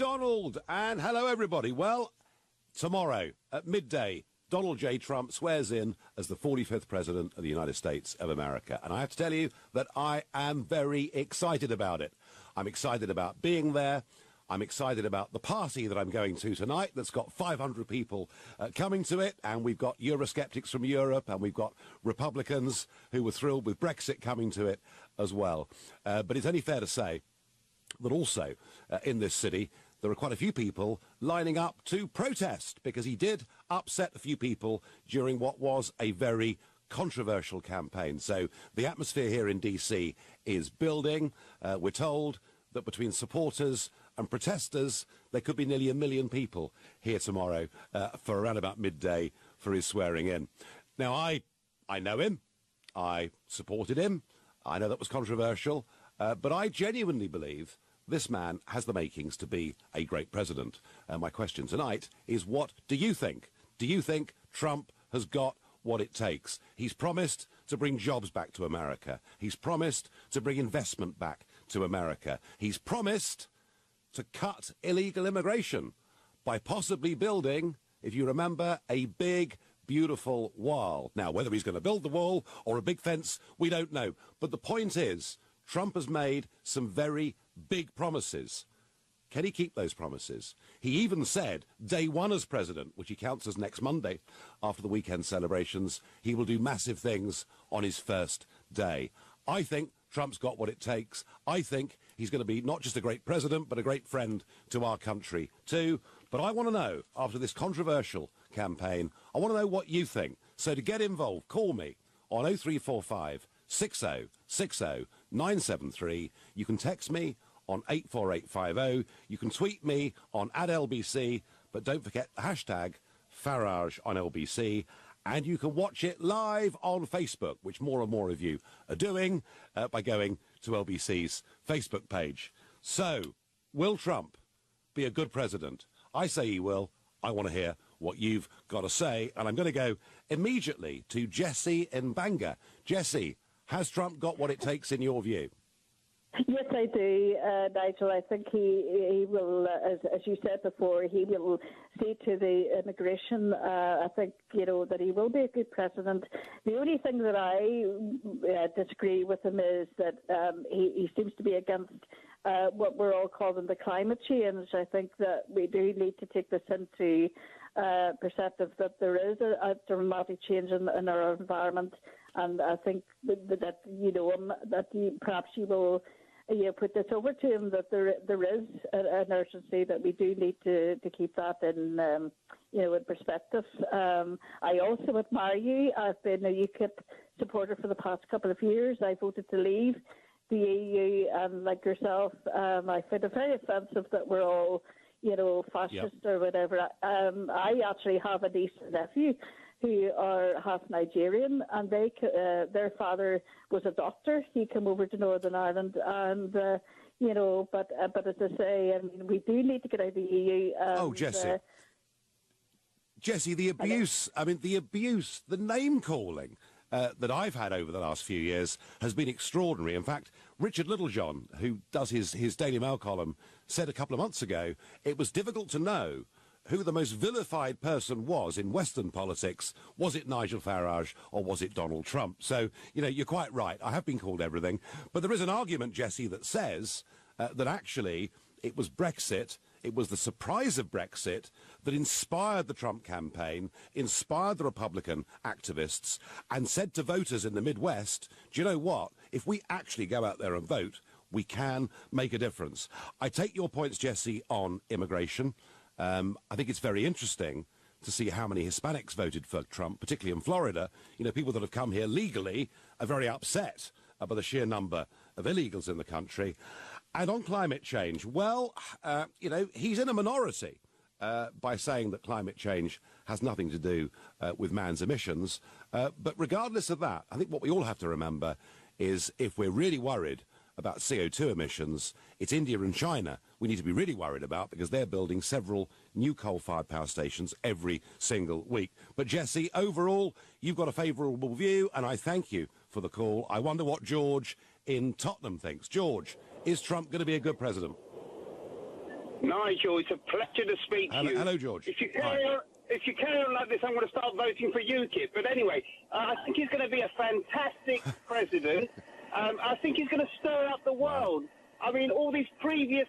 Donald, and hello everybody. Well, tomorrow at midday, Donald J. Trump swears in as the 45th President of the United States of America. And I have to tell you that I am very excited about it. I'm excited about being there. I'm excited about the party that I'm going to tonight that's got 500 people coming to it. And we've got Eurosceptics from Europe, and we've got Republicans who were thrilled with Brexit coming to it as well. But it's only fair to say that also in this city, there are quite a few people lining up to protest because he did upset a few people during what was a very controversial campaign. So the atmosphere here in DC is building. We're told that between supporters and protesters, there could be nearly 1 million people here tomorrow for around about midday for his swearing in. Now, I know him. I supported him. I know that was controversial. But I genuinely believe this man has the makings to be a great president. My question tonight is, what do you think? Do you think Trump has got what it takes? He's promised to bring jobs back to America. He's promised to bring investment back to America. He's promised to cut illegal immigration by possibly building, if you remember, a big, beautiful wall. Now, whether he's going to build the wall or a big fence, we don't know. But the point is, Trump has made some very big promises. Can he keep those promises? He even said day one as president, which he counts as next Monday after the weekend celebrations, he will do massive things on his first day. I think Trump's got what it takes. I think he's going to be not just a great president, but a great friend to our country too. But I want to know, after this controversial campaign, I want to know what you think. So to get involved, call me on 0345 6060 973. You can text me on 84850. You can tweet me on @LBC, but don't forget the hashtag Farage on LBC. And you can watch it live on Facebook, which more and more of you are doing by going to LBC's Facebook page. So, will Trump be a good president? I say he will. I want to hear what you've got to say. And I'm going to go immediately to Jesse in Bangor. Jesse, has Trump got what it takes in your view? Yes, I do, Nigel. I think he will, as you said before, he will see to the immigration. I think, that he will be a good president. The only thing that I disagree with him is that he seems to be against what we're all calling the climate change. I think that we do need to take this into perspective that there is a dramatic change in our environment, and I think that perhaps you will put this over to him, that there is an urgency that we do need to keep that in in perspective. I also admire you. I've been a UKIP supporter for the past couple of years. I voted to leave the EU, and like yourself, I find it very offensive that we're all fascist or whatever. I actually have a niece and nephew who are half Nigerian, and their father was a doctor. He came over to Northern Ireland, and but as I say, I mean, we do need to get out of the EU. And, Jesse, the abuse. I mean, the name calling that I've had over the last few years has been extraordinary. In fact, Richard Littlejohn, who does his Daily Mail column, said a couple of months ago it was difficult to know who the most vilified person was in Western politics. Was it Nigel Farage or was it Donald Trump? So, you're quite right. I have been called everything. But there is an argument, Jesse, that says that actually it was Brexit, it was the surprise of Brexit that inspired the Trump campaign, inspired the Republican activists, and said to voters in the Midwest, do you know what? If we actually go out there and vote, we can make a difference. I take your points, Jesse, on immigration. I think it's very interesting to see how many Hispanics voted for Trump, particularly in Florida. People that have come here legally are very upset by the sheer number of illegals in the country. And on climate change, well, he's in a minority by saying that climate change has nothing to do with man's emissions. But regardless of that, I think what we all have to remember is if we're really worried about CO2 emissions, it's India and China we need to be really worried about, because they're building several new coal-fired power stations every single week. But Jesse, overall, you've got a favourable view, and I thank you for the call. I wonder what George in Tottenham thinks. George, is Trump going to be a good president? Nigel, it's a pleasure to speak to you. Hello, George. If you carry on like this, I'm going to start voting for UKIP. But anyway, I think he's going to be a fantastic president. I think he's going to stir up the world. I mean, all these previous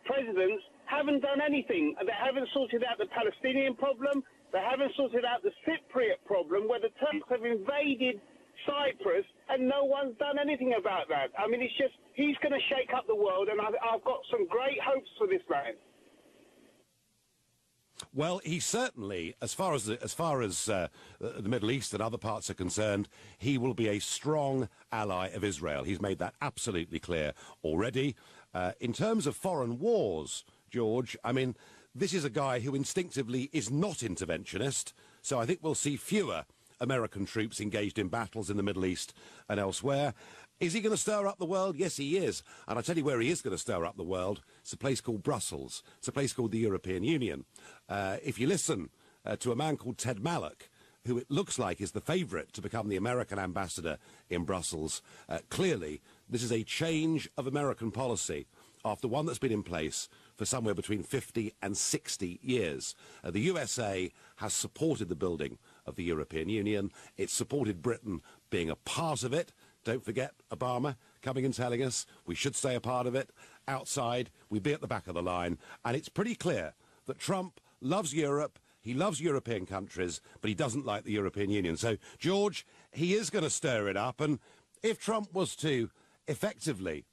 presidents haven't done anything. They haven't sorted out the Palestinian problem. They haven't sorted out the Cypriot problem, where the Turks have invaded Cyprus, and no one's done anything about that. I mean, he's going to shake up the world, and I've got some great hopes for this man. Well, he certainly, as far as the Middle East and other parts are concerned, he will be a strong ally of Israel. He's made that absolutely clear already. In terms of foreign wars, George, I mean, this is a guy who instinctively is not interventionist, so I think we'll see fewer American troops engaged in battles in the Middle East and elsewhere. Is he going to stir up the world? Yes, he is. And I tell you where he is going to stir up the world. It's a place called Brussels. It's a place called the European Union. If you listen to a man called Ted Malloch, who it looks like is the favourite to become the American ambassador in Brussels, clearly this is a change of American policy after one that's been in place for somewhere between 50 and 60 years. The USA has supported the building of the European Union. It's supported Britain being a part of it. Don't forget Obama coming and telling us we should stay a part of it. Outside, we'd be at the back of the line. And it's pretty clear that Trump loves Europe, he loves European countries, but he doesn't like the European Union. So, George, he is going to stir it up. And if Trump was to effectively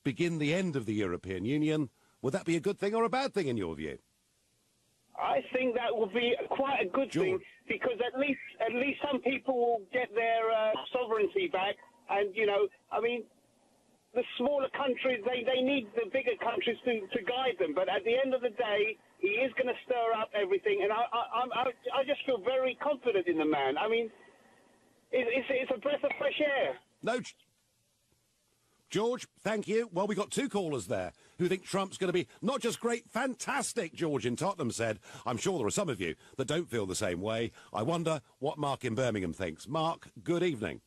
begin the end of the European Union, would that be a good thing or a bad thing in your view? I think that would be quite a good thing, because at least some people will get their sovereignty back. And, you know, I mean, the smaller countries, they need the bigger countries to guide them. But at the end of the day, he is going to stir up everything. And I just feel very confident in the man. I mean, it's a breath of fresh air. No, George, thank you. Well, we got two callers there who think Trump's going to be not just great, fantastic, George in Tottenham said. I'm sure there are some of you that don't feel the same way. I wonder what Mark in Birmingham thinks. Mark, good evening.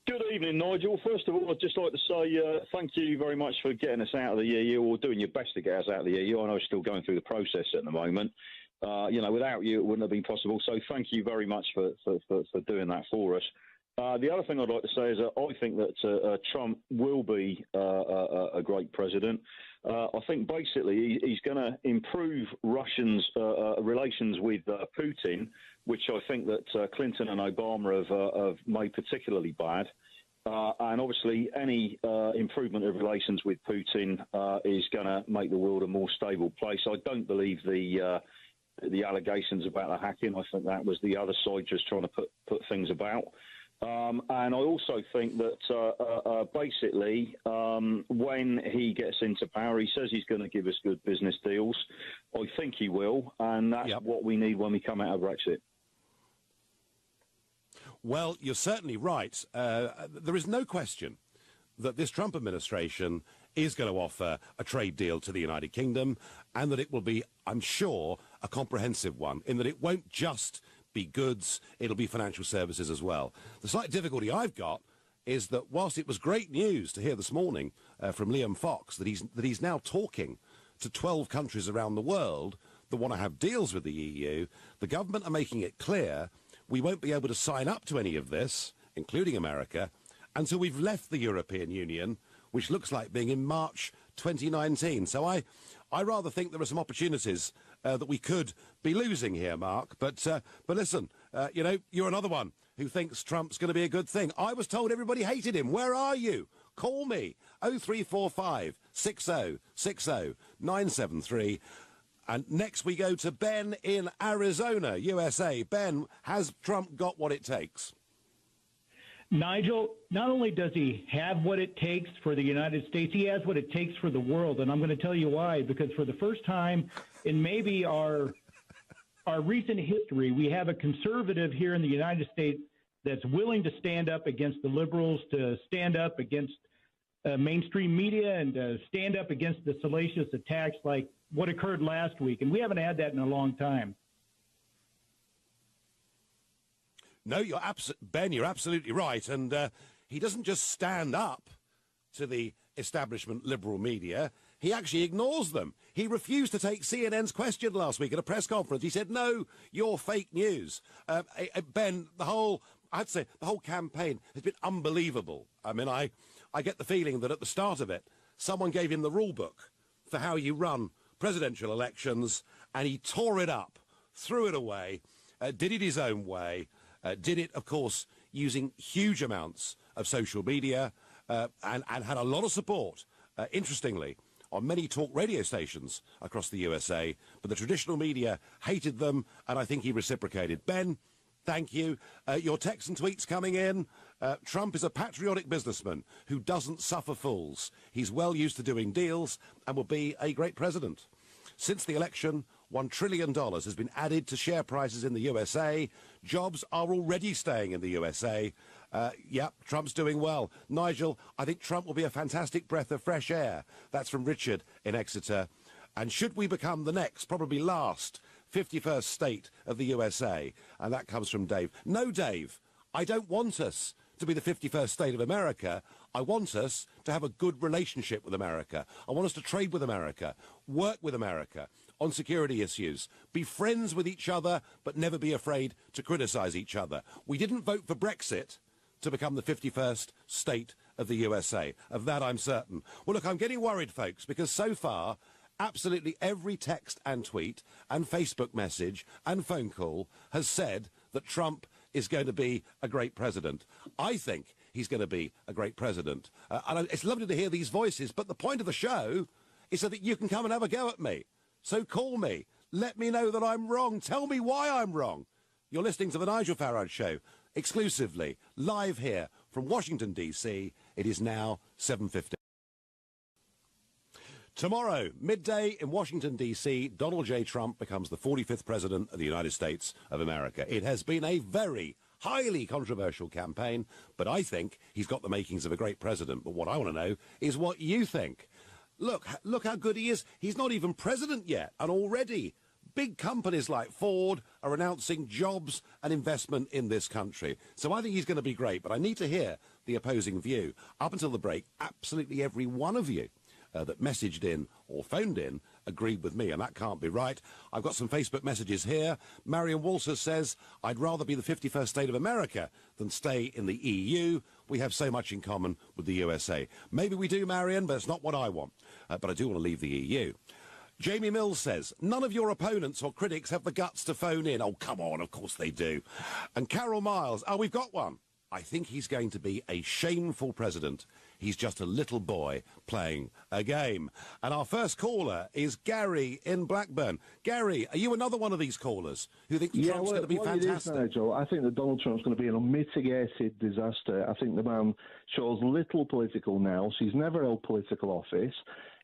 Good evening, Nigel. First of all, I'd just like to say thank you very much for getting us out of the EU, or doing your best to get us out of the EU. I know it's still going through the process at the moment. You know, without you, it wouldn't have been possible. So thank you very much for doing that for us. The other thing I'd like to say is that I think that Trump will be a great president. I think basically he's going to improve Russians' relations with Putin, which I think that Clinton and Obama have made particularly bad. And obviously any improvement of relations with Putin is going to make the world a more stable place. I don't believe the allegations about the hacking. I think that was the other side just trying to put things about. And I also think that basically when he gets into power, he says he's going to give us good business deals. I think he will, and that's what we need when we come out of Brexit. Well, you're certainly right. There is no question that this Trump administration is going to offer a trade deal to the United Kingdom, and that it will be, I'm sure, a comprehensive one, in that it won't just be goods, it'll be financial services as well. The slight difficulty I've got is that whilst it was great news to hear this morning from Liam Fox that he's now talking to 12 countries around the world that want to have deals with the EU, the government are making it clear we won't be able to sign up to any of this, including America, until we've left the European Union, which looks like being in March 2019. So I rather think there are some opportunities that we could be losing here, Mark. But listen, you know, you're another one who thinks Trump's going to be a good thing. I was told everybody hated him. Where are you? Call me, 0345 60 60 973. And next we go to Ben in Arizona, USA. Ben, has Trump got what it takes? Nigel, not only does he have what it takes for the United States, he has what it takes for the world. And I'm going to tell you why, because for the first time in maybe our recent history, we have a conservative here in the United States that's willing to stand up against the liberals, to stand up against mainstream media, and to stand up against the salacious attacks like what occurred last week. And we haven't had that in a long time. No, Ben, you're absolutely right. And he doesn't just stand up to the establishment liberal media. he actually ignores them. He refused to take CNN's question last week at a press conference. He said, no, you're fake news. Ben, I'd say the whole campaign has been unbelievable. I mean, I get the feeling that at the start of it, someone gave him the rule book for how you run presidential elections, and he tore it up, threw it away, did it his own way, did it, of course, using huge amounts of social media, and had a lot of support, interestingly, on many talk radio stations across the USA, but the traditional media hated them, and I think he reciprocated. Ben, thank you. Your texts and tweets coming in. Trump is a patriotic businessman who doesn't suffer fools. He's well used to doing deals and will be a great president. Since the election, $1 trillion has been added to share prices in the USA. Jobs are already staying in the USA. Trump's doing well. Nigel, I think Trump will be a fantastic breath of fresh air. That's from Richard in Exeter. And should we become the next, probably last, 51st state of the USA? And that comes from Dave. No, Dave, I don't want us to be the 51st state of America. I want us to have a good relationship with America. I want us to trade with America, work with America on security issues, be friends with each other, but never be afraid to criticize each other. We didn't vote for Brexit to become the 51st state of the USA. Of that, I'm certain. Well, look, I'm getting worried, folks, because so far, absolutely every text and tweet and Facebook message and phone call has said that Trump is going to be a great president. I think he's going to be a great president. And it's lovely to hear these voices, but the point of the show is so that you can come and have a go at me. So call me. Let me know that I'm wrong. Tell me why I'm wrong. You're listening to The Nigel Farage Show, exclusively, live here from Washington, D.C. It is now 7:50. Tomorrow, midday in Washington, D.C., Donald J. Trump becomes the 45th President of the United States of America. It has been a very highly controversial campaign, but I think he's got the makings of a great president. But what I want to know is what you think. Look how good he is. He's not even president yet, and already big companies like Ford are announcing jobs and investment in this country. So I think he's going to be great, but I need to hear the opposing view. Up until the break, absolutely every one of you that messaged in or phoned in agreed with me, and that can't be right. I've got some Facebook messages here. Marion Walters says, I'd rather be the 51st state of America than stay in the EU. We have so much in common with the USA. Maybe we do, Marion, but it's not what I want. But I do want to leave the EU. Jamie Mills says, none of your opponents or critics have the guts to phone in. Oh, come on, of course they do. And Carol Miles, we've got one. I think he's going to be a shameful president. He's just a little boy playing a game. And our first caller is Gary in Blackburn. Gary, are you another one of these callers who think Trump's going to be fantastic? It is, Nigel. I think that Donald Trump's going to be an unmitigated disaster. I think the man shows little political nous. He's never held political office.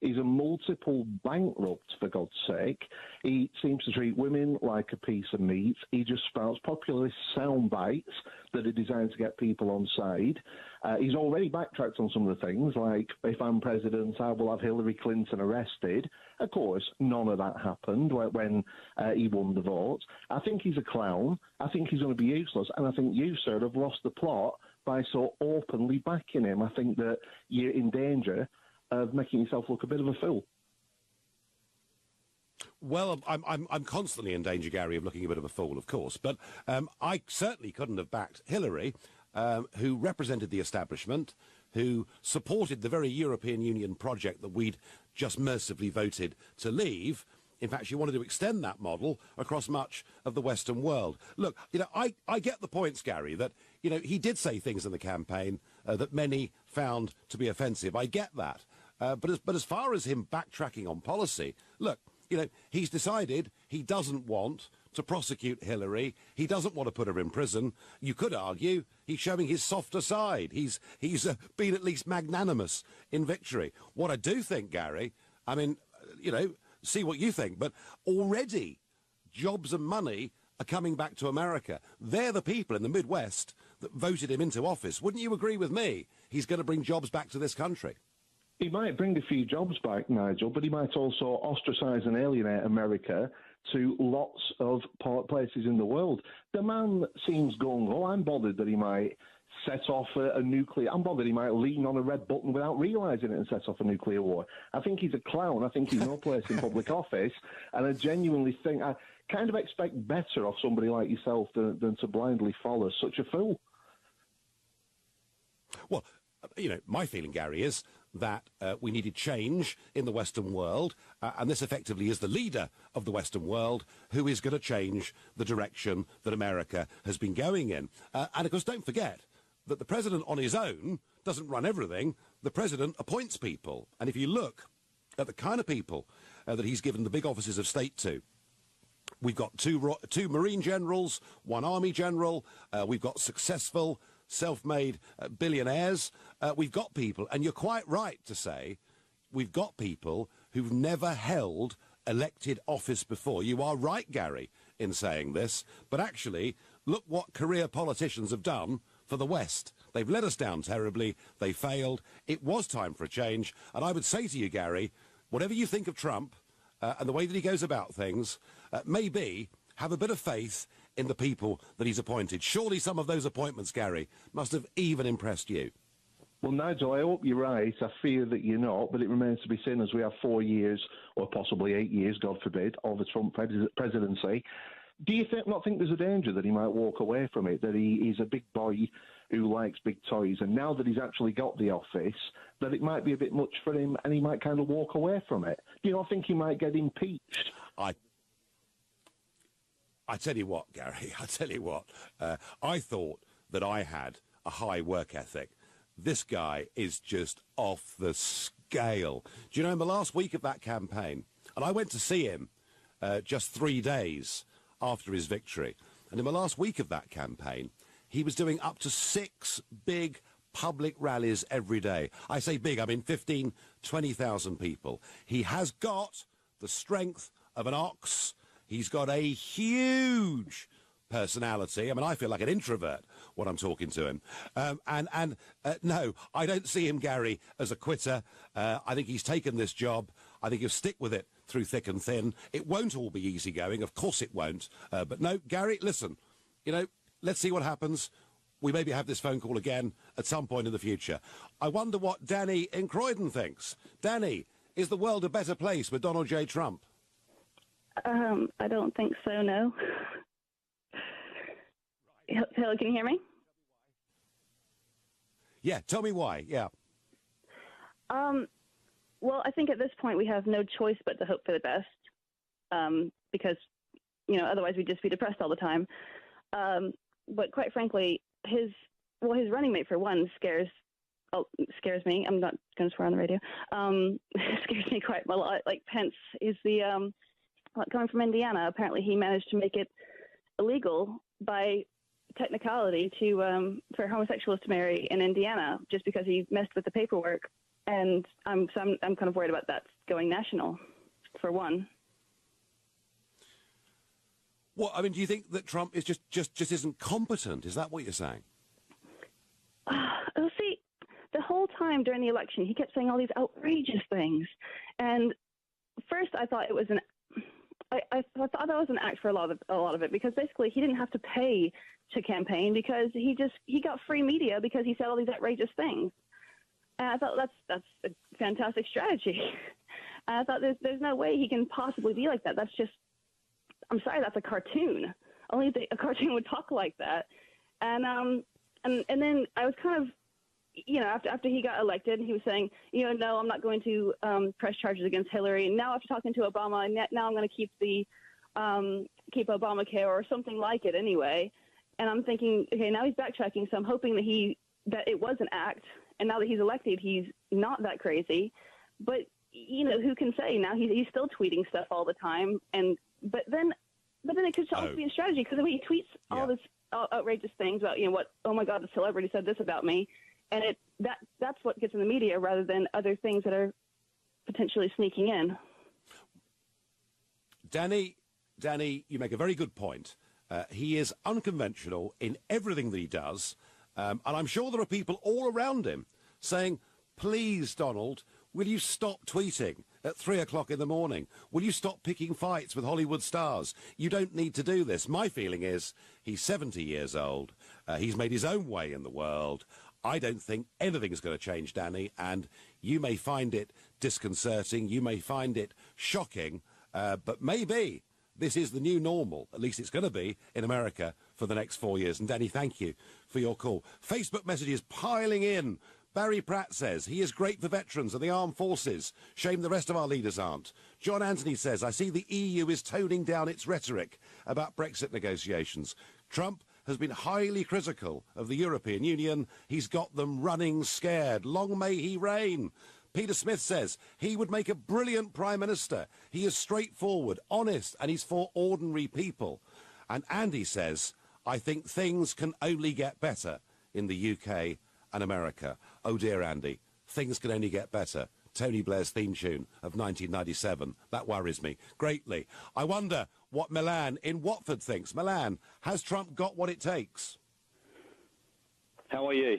He's a multiple bankrupt, for God's sake. He seems to treat women like a piece of meat. He just spouts populist sound bites that are designed to get people on side. He's already backtracked on some of the things, like, if I'm president, I will have Hillary Clinton arrested. Of course, none of that happened when he won the vote. I think he's a clown. I think he's going to be useless. And I think you, sir, have lost the plot by so openly backing him. I think that you're in danger of making yourself look a bit of a fool. Well, I'm constantly in danger, Gary, of looking a bit of a fool, of course. But I certainly couldn't have backed Hillary, who represented the establishment, who supported the very European Union project that we'd just mercifully voted to leave. In fact, she wanted to extend that model across much of the Western world. Look, I get the points, Gary, that, he did say things in the campaign that many found to be offensive. I get that. But as far as him backtracking on policy, look, he's decided he doesn't want to prosecute Hillary. He doesn't want to put her in prison. You could argue he's showing his softer side. He's been at least magnanimous in victory. What I do think, Gary, see what you think, but already jobs and money are coming back to America. They're the people in the Midwest that voted him into office. Wouldn't you agree with me? He's going to bring jobs back to this country. He might bring a few jobs back, Nigel, but he might also ostracise and alienate America to lots of places in the world. The man seems gung-ho. I'm bothered that he might set off a nuclear... I'm bothered he might lean on a red button without realising it and set off a nuclear war. I think he's a clown. I think he's no place in public office. And I genuinely think... I kind of expect better of somebody like yourself than to blindly follow such a fool. Well, my feeling, Gary, is that we needed change in the Western world, and this effectively is the leader of the Western world who is going to change the direction that America has been going in. And, of course, don't forget that the president on his own doesn't run everything. The president appoints people. And if you look at the kind of people that he's given the big offices of state to, we've got two Marine generals, one Army general, we've got successful self-made billionaires. We've got people, and you're quite right to say, we've got people who've never held elected office before. You are right, Gary, in saying this, but actually, look what career politicians have done for the West. They've let us down terribly. They failed. It was time for a change, and I would say to you, Gary, whatever you think of Trump and the way that he goes about things, maybe have a bit of faith in the people that he's appointed. Surely some of those appointments, Gary, must have even impressed you. Well, Nigel, I hope you're right. I fear that you're not, but it remains to be seen as we have 4 years, or possibly 8 years, God forbid, of the Trump presidency. Do you not think there's a danger that he might walk away from it, that he's a big boy who likes big toys, and now that he's actually got the office, that it might be a bit much for him and he might kind of walk away from it? Do you not think he might get impeached? I tell you what, Gary, I tell you what, I thought that I had a high work ethic. This guy is just off the scale. Do you know, in the last week of that campaign, and I went to see him just 3 days after his victory, and in the last week of that campaign, he was doing up to 6 big public rallies every day. I say big, I mean 15, 20,000 people. He has got the strength of an ox. He's got a huge personality. I mean, I feel like an introvert when I'm talking to him. No, I don't see him, Gary, as a quitter. I think he's taken this job. I think he'll stick with it through thick and thin. It won't all be easy going. Of course it won't. But no, Gary, listen, let's see what happens. We maybe have this phone call again at some point in the future. I wonder what Danny in Croydon thinks. Danny, is the world a better place with Donald J. Trump? I don't think so, no. Hello, can you hear me? Yeah, tell me why, yeah. Well, I think at this point we have no choice but to hope for the best, because, otherwise we'd just be depressed all the time. But quite frankly, his running mate, for one, scares me. I'm not going to swear on the radio. Scares me quite a lot. Like Pence is coming from Indiana. Apparently he managed to make it illegal by technicality for homosexuals to marry in Indiana just because he messed with the paperwork. And I'm kind of worried about that going national, for one. Well, I mean, do you think that Trump is just isn't competent? Is that what you're saying? See, the whole time during the election, he kept saying all these outrageous things. And first I thought it was I thought that was an act for a lot of it, because basically he didn't have to pay to campaign because he got free media because he said all these outrageous things. And I thought that's a fantastic strategy. And I thought there's no way he can possibly be like that. That's just, I'm sorry, that's a cartoon. Only a cartoon would talk like that. And then I was kind of, after he got elected, he was saying, no, I'm not going to press charges against Hillary. And now after talking to Obama, now I'm going to keep Obamacare or something like it anyway. And I'm thinking, okay, now he's backtracking, so I'm hoping that it was an act. And now that he's elected, he's not that crazy. But who can say? Now he's still tweeting stuff all the time. But then it could also be a strategy, because he tweets all this outrageous things about oh my God, the celebrity said this about me. And that's what gets in the media rather than other things that are potentially sneaking in. Danny, you make a very good point. He is unconventional in everything that he does. And I'm sure there are people all around him saying, please, Donald, will you stop tweeting at 3 o'clock in the morning? Will you stop picking fights with Hollywood stars? You don't need to do this. My feeling is he's 70 years old. He's made his own way in the world. I don't think anything's going to change, Danny, and you may find it disconcerting, you may find it shocking, but maybe this is the new normal. At least it's going to be in America for the next 4 years. And Danny, thank you for your call. Facebook messages piling in. Barry Pratt says, he is great for veterans and the armed forces. Shame the rest of our leaders aren't. John Anthony says, I see the EU is toning down its rhetoric about Brexit negotiations. Trump has been highly critical of the European Union. He's got them running scared. Long may he reign. Peter Smith says he would make a brilliant Prime Minister. He is straightforward, honest, and he's for ordinary people. And Andy says, I think things can only get better in the UK and America. Oh dear, Andy, things can only get better. Tony Blair's theme tune of 1997. That worries me greatly. I wonder what Milan in Watford thinks. Milan, has Trump got what it takes? How are you?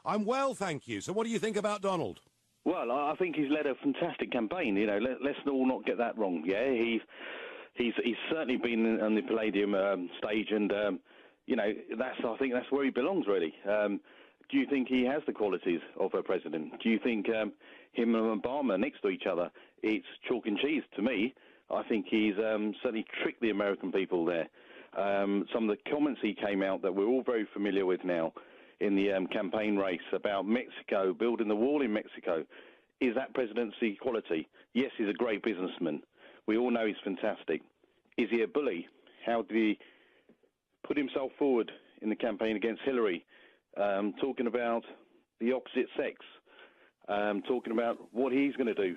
I'm well, thank you. So what do you think about Donald? Well, I think he's led a fantastic campaign. You know, let's all not get that wrong. Yeah, he's certainly been on the Palladium stage, and you know, I think that's where he belongs, really. Do you think he has the qualities of a president? Do you think him and Obama next to each other, it's chalk and cheese to me? I think he's certainly tricked the American people there. Some of the comments he came out that we're all very familiar with now in the campaign race about Mexico, building the wall in Mexico. Is that presidency quality? Yes, he's a great businessman. We all know he's fantastic. Is he a bully? How did he put himself forward in the campaign against Hillary, talking about the opposite sex, talking about what he's going to do?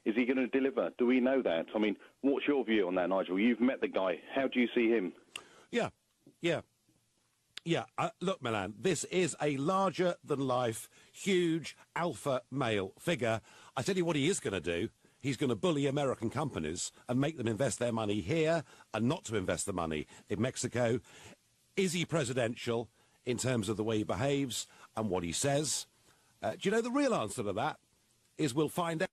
Is he going to deliver? Do we know that? I mean, what's your view on that, Nigel? You've met the guy. How do you see him? Yeah, look, Milan, this is a larger-than-life, huge alpha male figure. I tell you what he is going to do. He's going to bully American companies and make them invest their money here and not to invest the money in Mexico. Is he presidential in terms of the way he behaves and what he says? Do you know the real answer to that is we'll find out.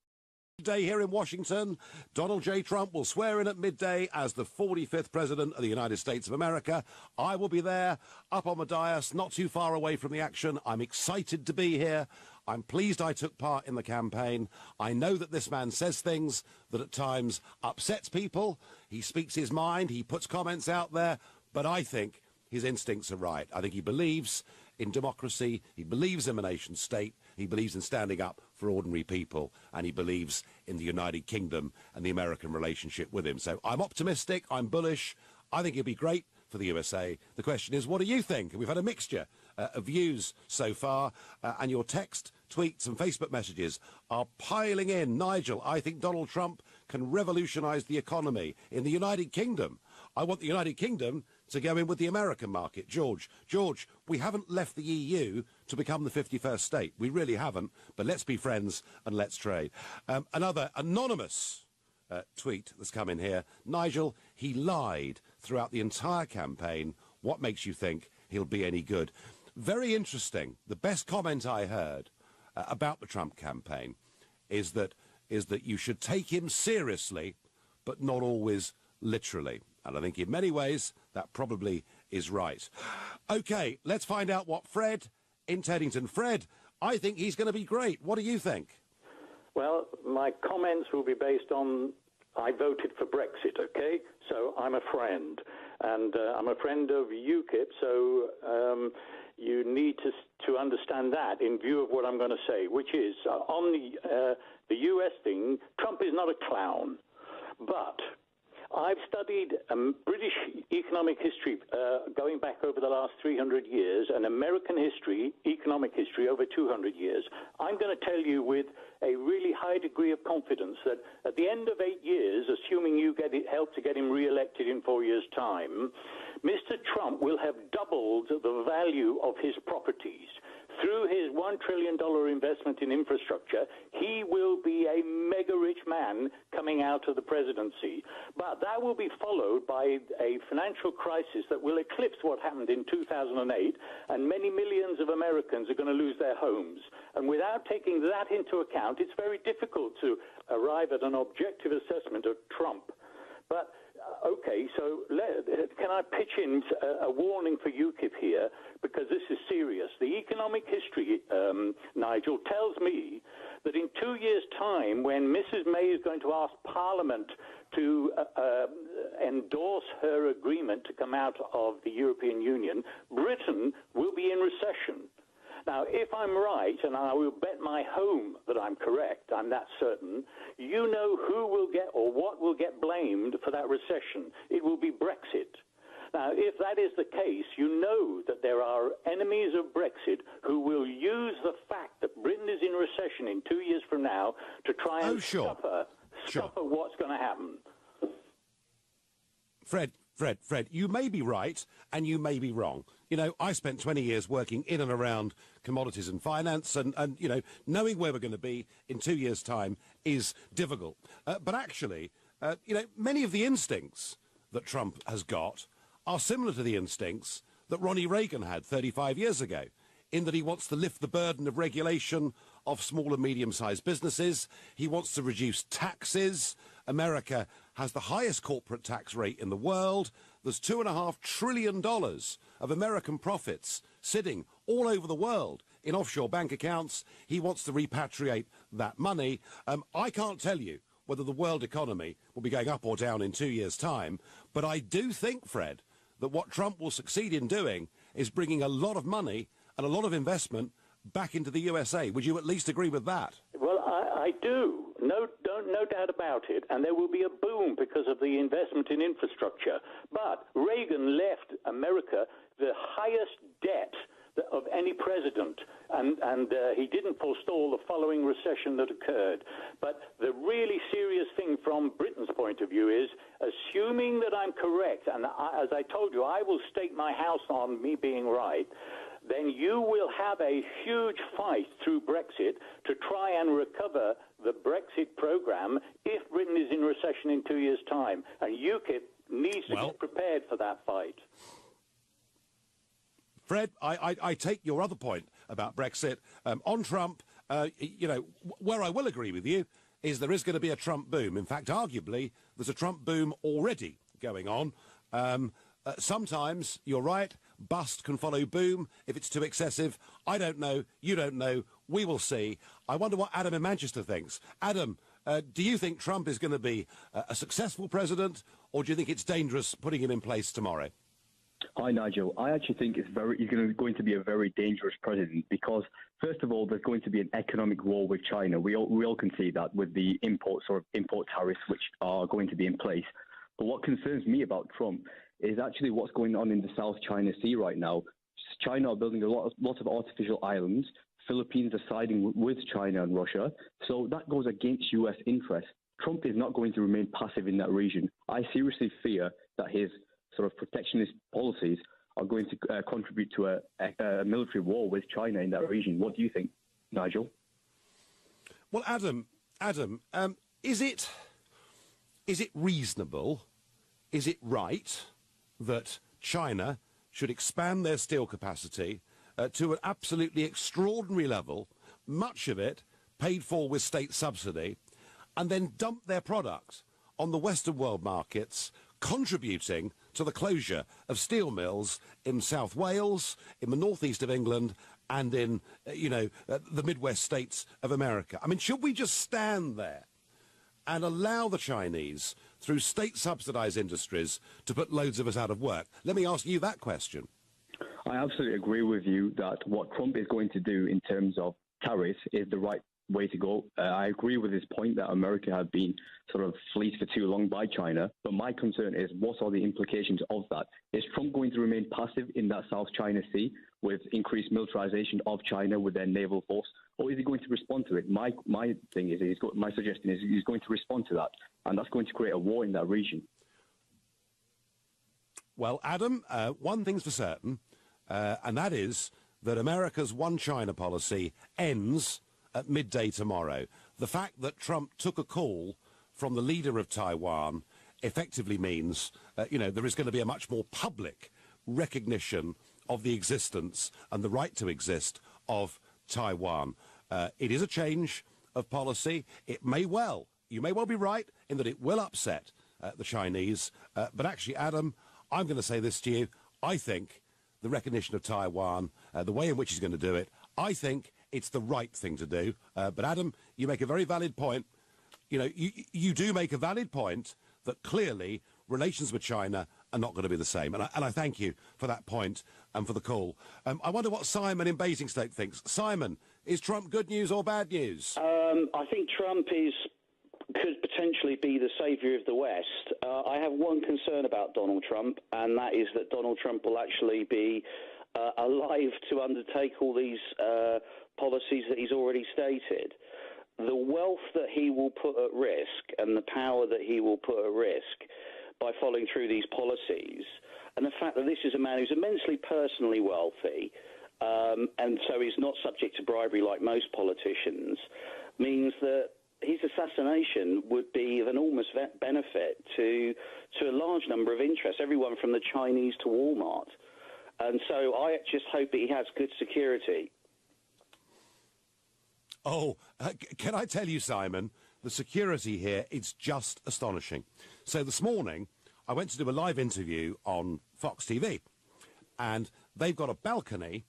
Day here in Washington, Donald J. Trump will swear in at midday as the 45th President of the United States of America. I will be there, up on the dais, not too far away from the action. I'm excited to be here. I'm pleased I took part in the campaign. I know that this man says things that at times upsets people. He speaks his mind. He puts comments out there. But I think his instincts are right. I think he believes in democracy. He believes in a nation state. He believes in standing up for ordinary people, and he believes in the United Kingdom and the American relationship with him. So I'm optimistic, I'm bullish. I think he'll be great for the USA. The question is, what do you think? We've had a mixture of views so far, and your text, tweets and Facebook messages are piling in. Nigel, I think Donald Trump can revolutionise the economy in the United Kingdom. I want the United Kingdom to go in with the American market. George, we haven't left the EU to become the 51st state. We really haven't, but let's be friends and let's trade. Another anonymous tweet that's come in here. Nigel, he lied throughout the entire campaign. What makes you think he'll be any good? Very interesting. The best comment I heard about the Trump campaign is that you should take him seriously, but not always literally. And I think in many ways that probably is right. OK, let's find out what Fred in Teddington. Fred, I think he's going to be great. What do you think? Well, my comments will be based on I voted for Brexit, OK? So I'm a friend. And I'm a friend of UKIP, so you need to understand that in view of what I'm going to say, which is on the US thing, Trump is not a clown. But I've studied British economic history going back over the last 300 years and American history, economic history, over 200 years. I'm going to tell you with a really high degree of confidence that at the end of 8 years, assuming you help to get him re-elected in 4 years' time, Mr. Trump will have doubled the value of his properties. Through his $1 trillion investment in infrastructure, he will be a mega-rich man coming out of the presidency. But that will be followed by a financial crisis that will eclipse what happened in 2008, and many millions of Americans are going to lose their homes. And without taking that into account, it's very difficult to arrive at an objective assessment of Trump. But Okay, so can I pitch in a warning for UKIP here? Because this is serious. The economic history, Nigel, tells me that in 2 years' time, when Mrs. May is going to ask Parliament to endorse her agreement to come out of the European Union, Britain will be in recession. Now, if I'm right, and I will bet my home that I'm correct, I'm that certain, you know who will get or what will get blamed for that recession. It will be Brexit. Now, if that is the case, you know that there are enemies of Brexit who will use the fact that Britain is in recession in 2 years from now to try and scupper what's going to happen. Fred, you may be right and you may be wrong. You know, I spent 20 years working in and around commodities and finance, and you know, knowing where we're going to be in 2 years' time is difficult. But actually, you know, many of the instincts that Trump has got are similar to the instincts that Ronnie Reagan had 35 years ago, in that he wants to lift the burden of regulation of small and medium-sized businesses. He wants to reduce taxes. America has the highest corporate tax rate in the world. There's $2.5 trillion of American profits sitting all over the world in offshore bank accounts. He wants to repatriate that money. I can't tell you whether the world economy will be going up or down in 2 years' time, but I do think, Fred, that what Trump will succeed in doing is bringing a lot of money and a lot of investment back into the USA. Would you at least agree with that? Well, I do. No doubt about it. And there will be a boom because of the investment in infrastructure. But Reagan left America the highest debt of any president, and he didn't forestall the following recession that occurred. But the really serious thing from Britain's point of view is, assuming that I'm correct, and as I told you, I will stake my house on me being right, then you will have a huge fight through Brexit to try and recover the Brexit program if Britain is in recession in 2 years' time. And UKIP needs to get prepared for that fight. Fred, I take your other point about Brexit. On Trump, you know, where I will agree with you is there is going to be a Trump boom. In fact, arguably, there's a Trump boom already going on. Sometimes, you're right, bust can follow boom if it's too excessive. I don't know. You don't know. We will see. I wonder what Adam in Manchester thinks. Adam, do you think Trump is going to be a successful president, or do you think it's dangerous putting him in place tomorrow? Hi, Nigel. I actually think he's going to be a very dangerous president because, first of all, there's going to be an economic war with China. We all can see that with the import tariffs which are going to be in place. But what concerns me about Trump is actually what's going on in the South China Sea right now. China are building a lot of artificial islands. Philippines are siding with China and Russia. So that goes against U.S. interests. Trump is not going to remain passive in that region. I seriously fear that his sort of protectionist policies are going to contribute to a military war with China in that region. What do you think, Nigel? Well, Adam, is it reasonable, is it right that China should expand their steel capacity to an absolutely extraordinary level, much of it paid for with state subsidy, and then dump their product on the Western world markets, contributing to the closure of steel mills in South Wales, in the northeast of England, and in, the Midwest states of America? I mean, should we just stand there and allow the Chinese, through state-subsidised industries, to put loads of us out of work? Let me ask you that question. I absolutely agree with you that what Trump is going to do in terms of tariffs is the right way to go. I agree with his point that America had been sort of fleeced for too long by China, but my concern is what are the implications of that? Is Trump going to remain passive in that South China Sea with increased militarization of China with their naval force, or is he going to respond to it? My thing is, my suggestion is he's going to respond to that, and that's going to create a war in that region. Well, Adam, one thing's for certain, and that is that America's one China policy ends at midday tomorrow. The fact that Trump took a call from the leader of Taiwan effectively means, there is going to be a much more public recognition of the existence and the right to exist of Taiwan. It is a change of policy. You may well be right in that it will upset the Chinese. But actually, Adam, I'm going to say this to you. I think the recognition of Taiwan, the way in which he's going to do it, I think it's the right thing to do. But Adam, you make a very valid point. You know, you do make a valid point that clearly relations with China are not going to be the same. And I thank you for that point and for the call. I wonder what Simon in Basingstoke thinks. Simon, is Trump good news or bad news? I think Trump could potentially be the saviour of the West. I have one concern about Donald Trump, and that is that Donald Trump will actually be alive to undertake all these policies that he's already stated. The wealth that he will put at risk and the power that he will put at risk by following through these policies, and the fact that this is a man who's immensely personally wealthy, and so he's not subject to bribery like most politicians, means that his assassination would be of enormous benefit to a large number of interests, everyone from the Chinese to Walmart. And so I just hope that he has good security. Oh, can I tell you, Simon, the security here, it's just astonishing. So this morning, I went to do a live interview on Fox TV, and they've got a balcony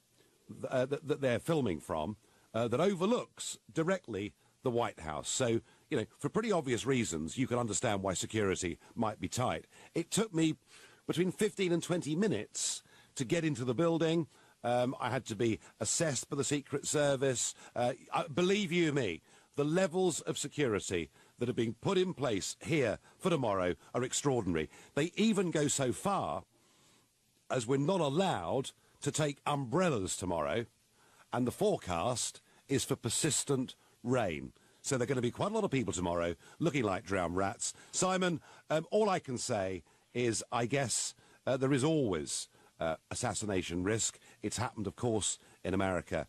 that they're filming from that overlooks directly the White House. So, you know, for pretty obvious reasons, you can understand why security might be tight. It took me between 15 and 20 minutes to get into the building. I had to be assessed by the Secret Service. Believe you me, the levels of security that are being put in place here for tomorrow are extraordinary. They even go so far as we're not allowed to take umbrellas tomorrow, and the forecast is for persistent rain. So there are going to be quite a lot of people tomorrow looking like drowned rats. Simon, all I can say is I guess there is always assassination risk. It's happened, of course, in America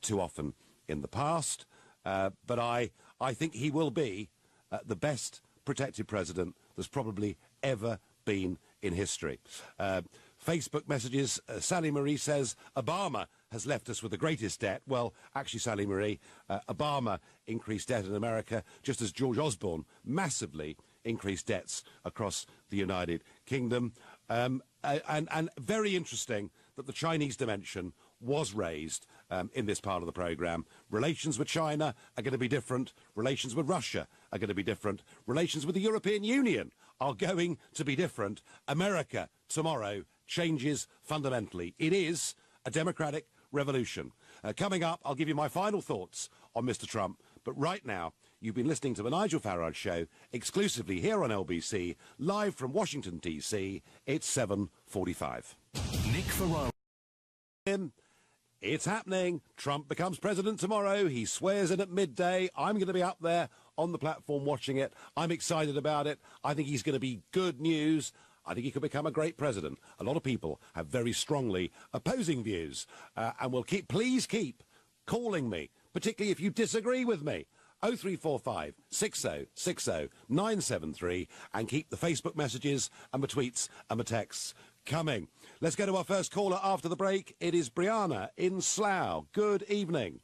too often in the past. But I think he will be the best protected president there's probably ever been in history. Facebook messages, Sally Marie says, Obama has left us with the greatest debt. Well, actually, Sally Marie, Obama increased debt in America, just as George Osborne massively increased debts across the United Kingdom. And very interesting that the Chinese dimension was raised in this part of the programme. Relations with China are going to be different. Relations with Russia are going to be different. Relations with the European Union are going to be different. America tomorrow changes fundamentally. It is a democratic revolution. Coming up, I'll give you my final thoughts on Mr. Trump. But right now, you've been listening to the Nigel Farage Show exclusively here on LBC, live from Washington, D.C. It's 7:45. Nick Farage. It's happening. Trump becomes president tomorrow. He swears in at midday. I'm going to be up there on the platform watching it. I'm excited about it. I think he's going to be good news. I think he could become a great president. A lot of people have very strongly opposing views. And please keep calling me, particularly if you disagree with me. 0345 6060 973, and keep the Facebook messages and the tweets and the texts coming. Let's go to our first caller after the break. It is Brianna in Slough. Good evening.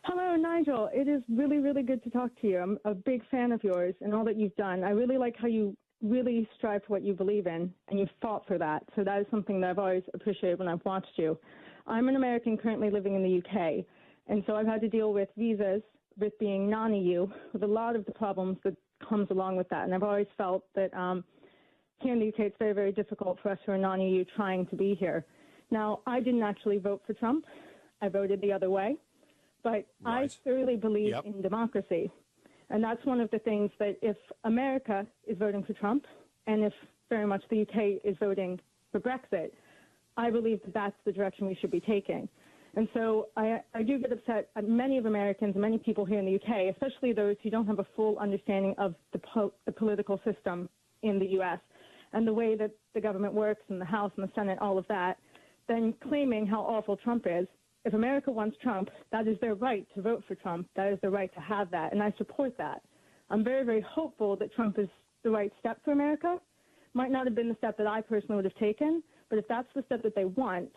Hello, Nigel. It is really, really good to talk to you. I'm a big fan of yours and all that you've done. I really like how you really strive for what you believe in, and you've fought for that. So that is something that I've always appreciated when I've watched you. I'm an American currently living in the UK, and so I've had to deal with visas, with being non-EU, with a lot of the problems that comes along with that. And I've always felt that here in the UK, it's very, very difficult for us who are non-EU trying to be here. Now, I didn't actually vote for Trump. I voted the other way. But right. I thoroughly believe in democracy. And that's one of the things that if America is voting for Trump, and if very much the UK is voting for Brexit, I believe that that's the direction we should be taking. And so I do get upset at many of Americans, many people here in the UK, especially those who don't have a full understanding of the political system in the US and the way that the government works and the House and the Senate, all of that, then claiming how awful Trump is. If America wants Trump, that is their right to vote for Trump. That is their right to have that, and I support that. I'm very, very hopeful that Trump is the right step for America. Might not have been the step that I personally would have taken, but if that's the step that they want,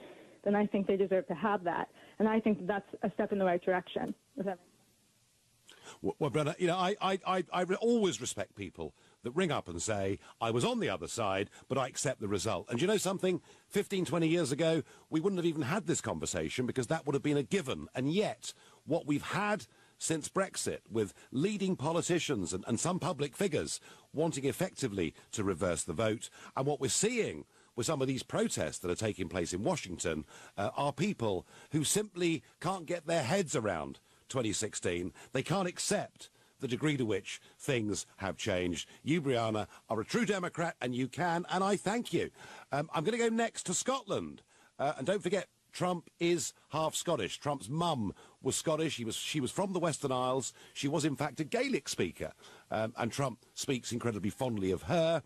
then I think they deserve to have that. And I think that's a step in the right direction. Does that make sense? Well, Brenna, you know, I always respect people that ring up and say, I was on the other side, but I accept the result. And you know something? 15, 20 years ago, we wouldn't have even had this conversation because that would have been a given. And yet, what we've had since Brexit, with leading politicians and some public figures wanting effectively to reverse the vote, and what we're seeing with some of these protests that are taking place in Washington are people who simply can't get their heads around 2016. They can't accept the degree to which things have changed. You, Brianna, are a true Democrat, and you can, and I thank you. I'm going to go next to Scotland. And don't forget, Trump is half Scottish. Trump's mum was Scottish. She was from the Western Isles. She was, in fact, a Gaelic speaker. And Trump speaks incredibly fondly of her.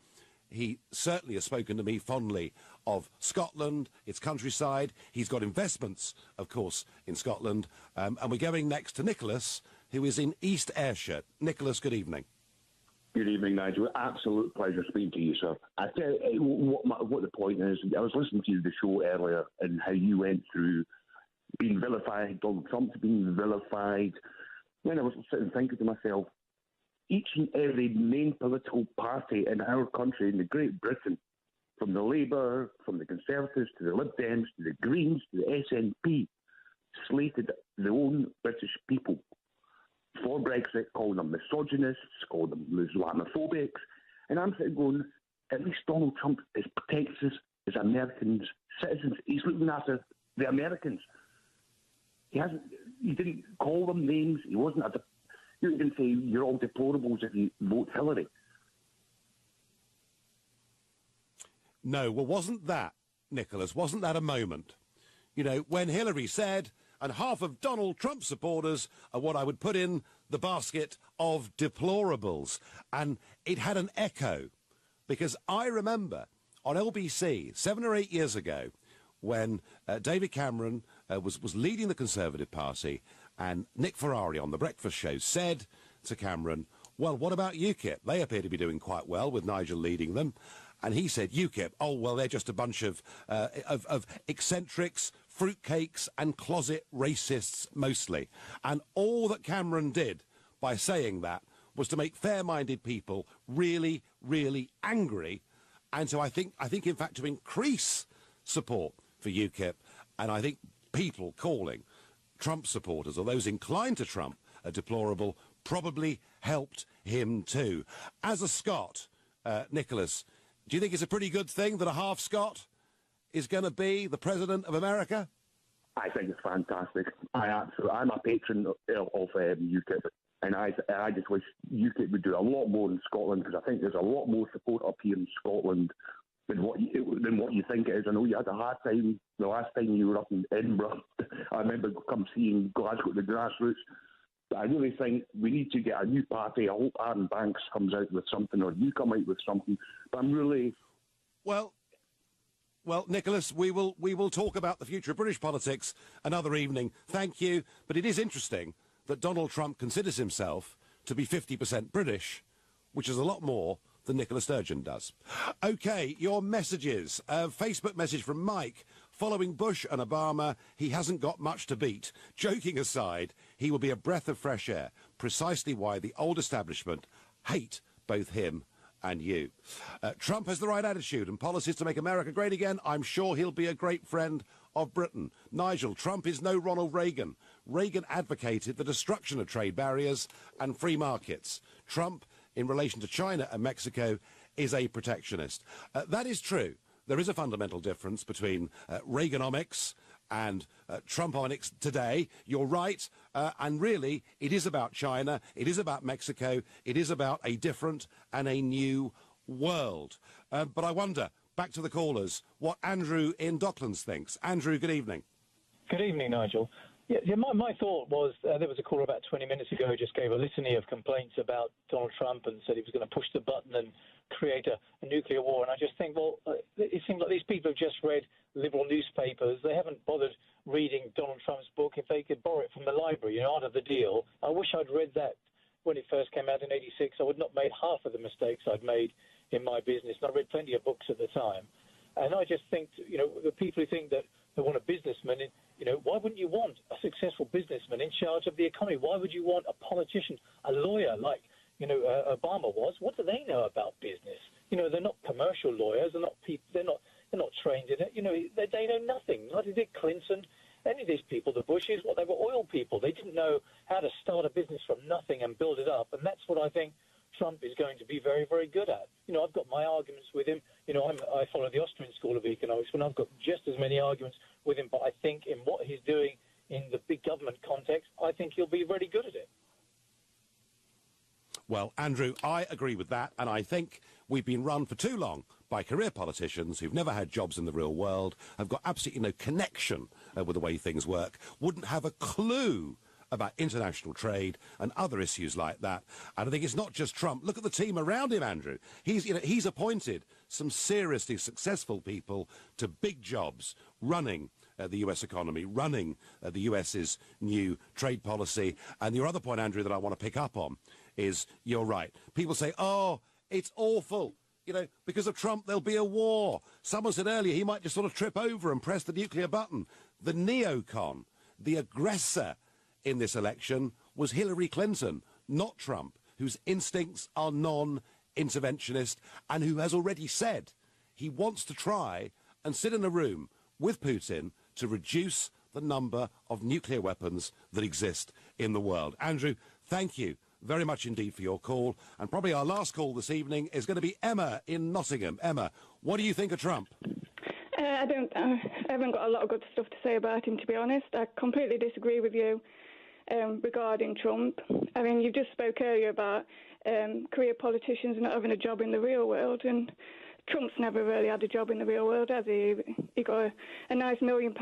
He certainly has spoken to me fondly of Scotland, its countryside. He's got investments, of course, in Scotland. And we're going next to Nicholas, who is in East Ayrshire. Nicholas, good evening. Good evening, Nigel. Absolute pleasure speaking to you, sir. I tell you what the point is. I was listening to the show earlier and how you went through being vilified, Donald Trump's being vilified. Then I was sitting thinking to myself, each and every main political party in our country, in the Great Britain, from the Labour, from the Conservatives to the Lib Dems to the Greens to the SNP, slated their own British people for Brexit, calling them misogynists, calling them Islamophobics. And I'm sitting going, at least Donald Trump protects us as Americans, citizens. He's looking after the Americans. He didn't call them names. He didn't say you're all deplorables if you vote Hillary. No, well, wasn't that, Nicholas, wasn't that a moment? You know, when Hillary said, and half of Donald Trump supporters are what I would put in the basket of deplorables. And it had an echo, because I remember on LBC 7 or 8 years ago when David Cameron was leading the Conservative Party, and Nick Ferrari on The Breakfast Show said to Cameron, well, what about UKIP? They appear to be doing quite well with Nigel leading them. And he said, UKIP, oh, well, they're just a bunch of eccentrics, fruitcakes and closet racists mostly. And all that Cameron did by saying that was to make fair-minded people really, really angry. And so I think, in fact, to increase support for UKIP, and I think people calling Trump supporters, or those inclined to Trump, a deplorable, probably helped him too. As a Scot, Nicholas, do you think it's a pretty good thing that a half Scot is going to be the President of America? I think it's fantastic. I'm a patron of UKIP, and I just wish UKIP would do a lot more in Scotland, because I think there's a lot more support up here in Scotland than what you think it is. I know you had a hard time the last time you were up in Edinburgh. I remember seeing Glasgow at the grassroots. But I really think we need to get a new party. I hope Aaron Banks comes out with something, or you come out with something. But I'm really... Well, Nicholas, we will talk about the future of British politics another evening. Thank you. But it is interesting that Donald Trump considers himself to be 50% British, which is a lot more than Nicola Sturgeon does. OK, your messages. Facebook message from Mike. Following Bush and Obama, he hasn't got much to beat. Joking aside, he will be a breath of fresh air, precisely why the old establishment hate both him and you. Trump has the right attitude and policies to make America great again. I'm sure he'll be a great friend of Britain. Nigel, Trump is no Ronald Reagan. Reagan advocated the destruction of trade barriers and free markets. Trump, in relation to China and Mexico, is a protectionist. That is true. There is a fundamental difference between Reaganomics and Trumponomics today. You're right. And really, it is about China. It is about Mexico. It is about a different and a new world. But I wonder, back to the callers, what Andrew in Docklands thinks. Andrew, good evening. Good evening, Nigel. Yeah, my thought was there was a caller about 20 minutes ago who just gave a litany of complaints about Donald Trump and said he was going to push the button and create a nuclear war. And I just think, well, it seems like these people have just read liberal newspapers. They haven't bothered reading Donald Trump's book. If they could borrow it from the library, Art of the Deal. I wish I'd read that when it first came out in '86. I would not have made half of the mistakes I'd made in my business. And I read plenty of books at the time. And I just think, the people who think that they want a businessman, why wouldn't you want a successful businessman in charge of the economy? Why would you want a politician, a lawyer like Obama was. What do they know about business? They're not commercial lawyers. They're not people. They're not trained in it. They know nothing. Neither did Clinton. Any of these people, the Bushes, they were oil people. They didn't know how to start a business from nothing and build it up. And that's what I think Trump is going to be very, very good at. I've got my arguments with him. I follow the Austrian School of Economics, and I've got just as many arguments with him. But I think in what he's doing in the big government context, I think he'll be very good at it. Well, Andrew, I agree with that, and I think we've been run for too long by career politicians who've never had jobs in the real world, have got absolutely no connection with the way things work, wouldn't have a clue about international trade and other issues like that. And I think it's not just Trump. Look at the team around him, Andrew. He's appointed some seriously successful people to big jobs, running the US economy, running the US's new trade policy. And your other point, Andrew, that I want to pick up on is, you're right. People say, oh, it's awful. Because of Trump, there'll be a war. Someone said earlier he might just sort of trip over and press the nuclear button. The neocon, the aggressor in this election was Hillary Clinton, not Trump, whose instincts are non-interventionist and who has already said he wants to try and sit in a room with Putin to reduce the number of nuclear weapons that exist in the world. Andrew, thank you very much indeed for your call. And probably our last call this evening is going to be Emma in Nottingham. Emma, what do you think of Trump? I haven't got a lot of good stuff to say about him, to be honest. I completely disagree with you regarding Trump. I mean, you just spoke earlier about career politicians not having a job in the real world, and Trump's never really had a job in the real world, has he? He got a nice £1 million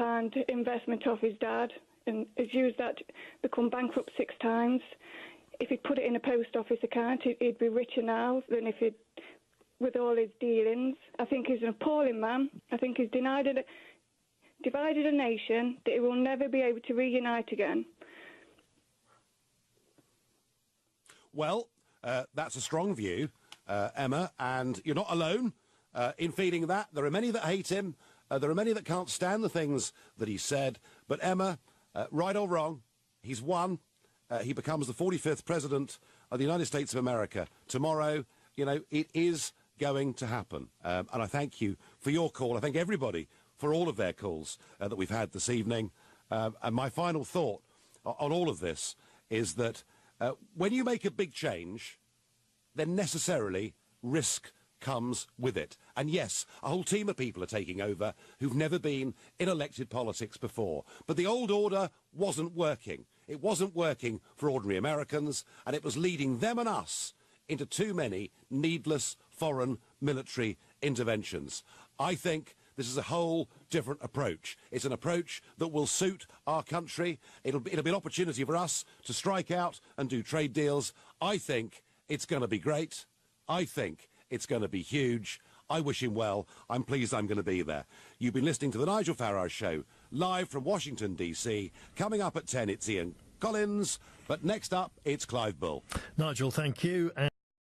investment off his dad and has used that to become bankrupt 6 times. If he'd put it in a post office account, he'd be richer now than if he'd, with all his dealings. I think he's an appalling man. I think he's divided a nation that he will never be able to reunite again. Well, that's a strong view, Emma, and you're not alone in feeling that. There are many that hate him. There are many that can't stand the things that he said. But Emma, right or wrong, he's won. He becomes the 45th president of the United States of America tomorrow. It is going to happen. And I thank you for your call. I thank everybody for all of their calls that we've had this evening. And my final thought on all of this is that when you make a big change, then necessarily risk comes with it. And yes, a whole team of people are taking over who've never been in elected politics before. But the old order wasn't working. It wasn't working for ordinary Americans, and it was leading them and us into too many needless foreign military interventions. I think this is a whole different approach. It's an approach that will suit our country. It'll be an opportunity for us to strike out and do trade deals. I think it's going to be great. I think it's going to be huge. I wish him well. I'm pleased I'm going to be there. You've been listening to The Nigel Farage Show, live from Washington, D.C. Coming up at 10, it's Ian Collins. But next up, it's Clive Bull. Nigel, thank you.